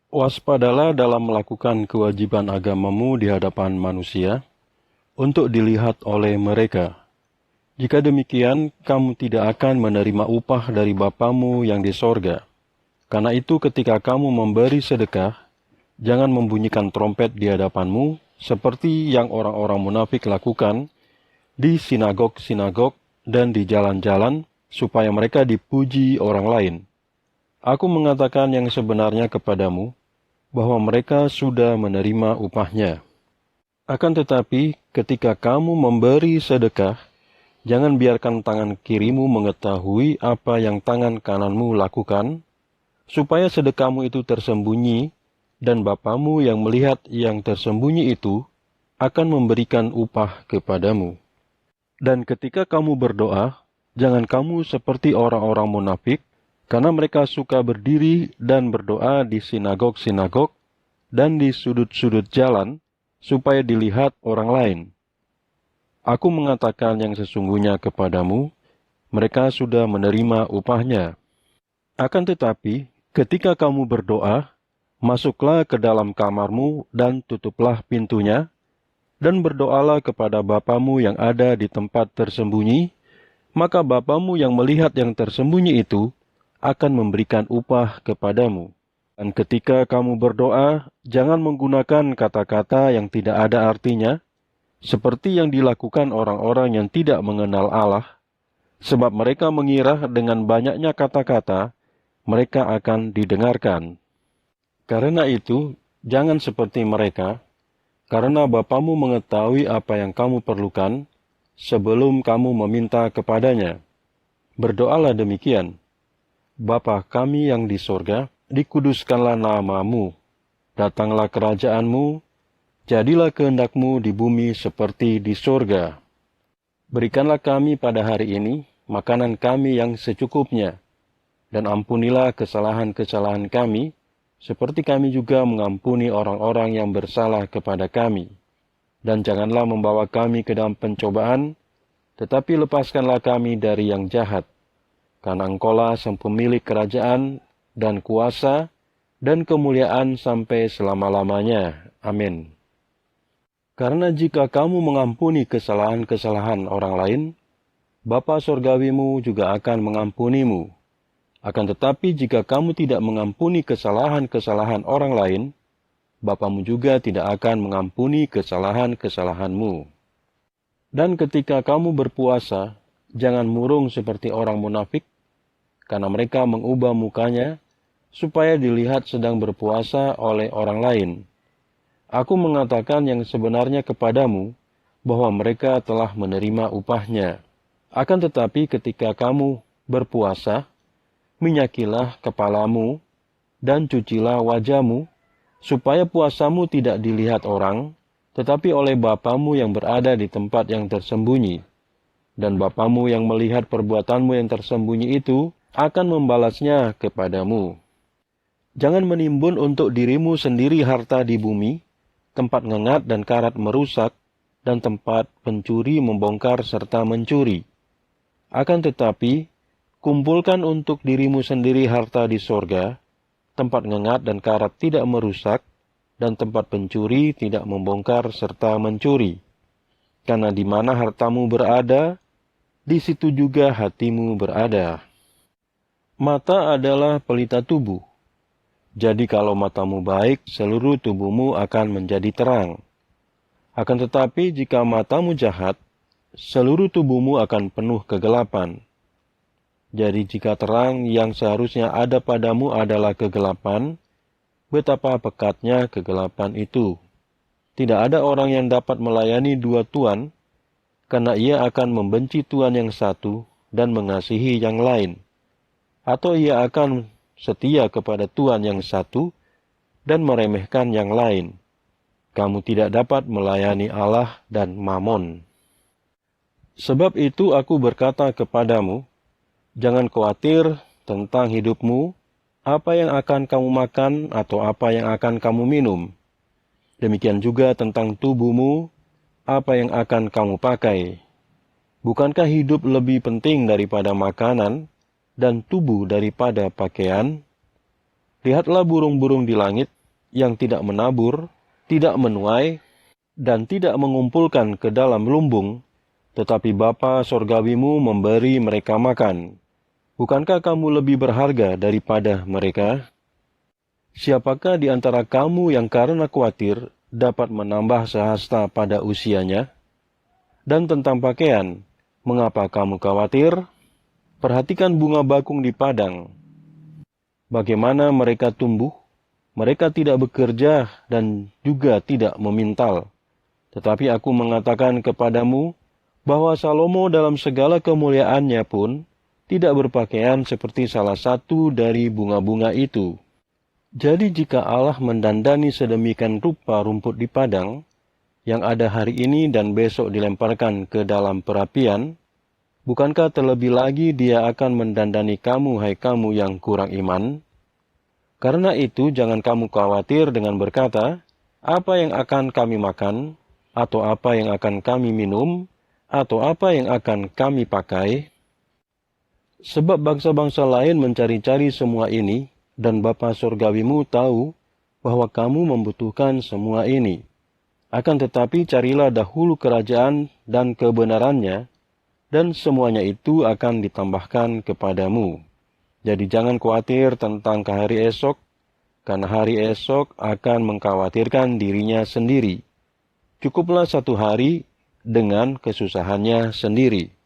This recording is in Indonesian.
Waspadalah dalam melakukan kewajiban agamamu di hadapan manusia, untuk dilihat oleh mereka. Jika demikian, kamu tidak akan menerima upah dari Bapamu yang di sorga. Karena itu ketika kamu memberi sedekah, jangan membunyikan trompet di hadapanmu, seperti yang orang-orang munafik lakukan di sinagog-sinagog dan di jalan-jalan, supaya mereka dipuji orang lain. Aku mengatakan yang sebenarnya kepadamu, bahwa mereka sudah menerima upahnya. Akan tetapi, ketika kamu memberi sedekah, jangan biarkan tangan kirimu mengetahui apa yang tangan kananmu lakukan, supaya sedekahmu itu tersembunyi, dan Bapamu yang melihat yang tersembunyi itu akan memberikan upah kepadamu. Dan ketika kamu berdoa, jangan kamu seperti orang-orang munafik, karena mereka suka berdiri dan berdoa di sinagog-sinagog dan di sudut-sudut jalan, supaya dilihat orang lain. Aku mengatakan yang sesungguhnya kepadamu, mereka sudah menerima upahnya. Akan tetapi, ketika kamu berdoa, masuklah ke dalam kamarmu dan tutuplah pintunya, dan berdoalah kepada Bapamu yang ada di tempat tersembunyi, maka Bapamu yang melihat yang tersembunyi itu akan memberikan upah kepadamu. Dan ketika kamu berdoa, jangan menggunakan kata-kata yang tidak ada artinya, seperti yang dilakukan orang-orang yang tidak mengenal Allah, sebab mereka mengira dengan banyaknya kata-kata, mereka akan didengarkan. Karena itu, jangan seperti mereka, karena Bapamu mengetahui apa yang kamu perlukan, sebelum kamu meminta kepadanya. Berdoalah demikian, Bapa kami yang di sorga, dikuduskanlah namamu, datanglah kerajaanmu, jadilah kehendakmu di bumi seperti di sorga. Berikanlah kami pada hari ini makanan kami yang secukupnya, dan ampunilah kesalahan-kesalahan kami, seperti kami juga mengampuni orang-orang yang bersalah kepada kami. Dan janganlah membawa kami ke dalam pencobaan, tetapi lepaskanlah kami dari yang jahat. Karena Engkaulah sang pemilik kerajaan dan kuasa dan kemuliaan sampai selama-lamanya. Amin. Karena jika kamu mengampuni kesalahan-kesalahan orang lain, Bapa Sorgawimu juga akan mengampunimu. Akan tetapi jika kamu tidak mengampuni kesalahan-kesalahan orang lain, Bapamu juga tidak akan mengampuni kesalahan-kesalahanmu. Dan ketika kamu berpuasa, jangan murung seperti orang munafik, karena mereka mengubah mukanya, supaya dilihat sedang berpuasa oleh orang lain. Aku mengatakan yang sebenarnya kepadamu, bahwa mereka telah menerima upahnya. Akan tetapi ketika kamu berpuasa, minyakilah kepalamu, dan cucilah wajahmu, supaya puasamu tidak dilihat orang, tetapi oleh Bapamu yang berada di tempat yang tersembunyi. Dan Bapamu yang melihat perbuatanmu yang tersembunyi itu akan membalasnya kepadamu. Jangan menimbun untuk dirimu sendiri harta di bumi, tempat ngengat dan karat merusak, dan tempat pencuri membongkar serta mencuri. Akan tetapi, kumpulkan untuk dirimu sendiri harta di sorga, tempat ngengat dan karat tidak merusak, dan tempat pencuri tidak membongkar serta mencuri. Karena di mana hartamu berada, di situ juga hatimu berada. Mata adalah pelita tubuh. Jadi kalau matamu baik, seluruh tubuhmu akan menjadi terang. Akan tetapi jika matamu jahat, seluruh tubuhmu akan penuh kegelapan. Jadi jika terang yang seharusnya ada padamu adalah kegelapan, betapa pekatnya kegelapan itu. Tidak ada orang yang dapat melayani dua tuan, karena ia akan membenci tuan yang satu dan mengasihi yang lain. Atau ia akan setia kepada tuan yang satu dan meremehkan yang lain. Kamu tidak dapat melayani Allah dan Mamon. Sebab itu aku berkata kepadamu, jangan khawatir tentang hidupmu, apa yang akan kamu makan atau apa yang akan kamu minum. Demikian juga tentang tubuhmu, apa yang akan kamu pakai. Bukankah hidup lebih penting daripada makanan, dan tubuh daripada pakaian? Lihatlah burung-burung di langit, yang tidak menabur, tidak menuai, dan tidak mengumpulkan ke dalam lumbung, tetapi Bapa Sorgawimu memberi mereka makan. Bukankah kamu lebih berharga daripada mereka? Siapakah di antara kamu yang karena khawatir dapat menambah sehasta pada usianya? Dan tentang pakaian, mengapa kamu khawatir? Perhatikan bunga bakung di padang. Bagaimana mereka tumbuh? Mereka tidak bekerja dan juga tidak memintal. Tetapi aku mengatakan kepadamu bahwa Salomo dalam segala kemuliaannya pun tidak berpakaian seperti salah satu dari bunga-bunga itu. Jadi jika Allah mendandani sedemikian rupa rumput di padang, yang ada hari ini dan besok dilemparkan ke dalam perapian, bukankah terlebih lagi Dia akan mendandani kamu, hai kamu yang kurang iman? Karena itu jangan kamu khawatir dengan berkata, apa yang akan kami makan, atau apa yang akan kami minum, atau apa yang akan kami pakai? Sebab bangsa-bangsa lain mencari-cari semua ini, dan Bapa Surgawimu tahu bahwa kamu membutuhkan semua ini. Akan tetapi carilah dahulu kerajaan dan kebenarannya, dan semuanya itu akan ditambahkan kepadamu. Jadi jangan khawatir tentang hari esok, karena hari esok akan mengkhawatirkan dirinya sendiri. Cukuplah satu hari dengan kesusahannya sendiri.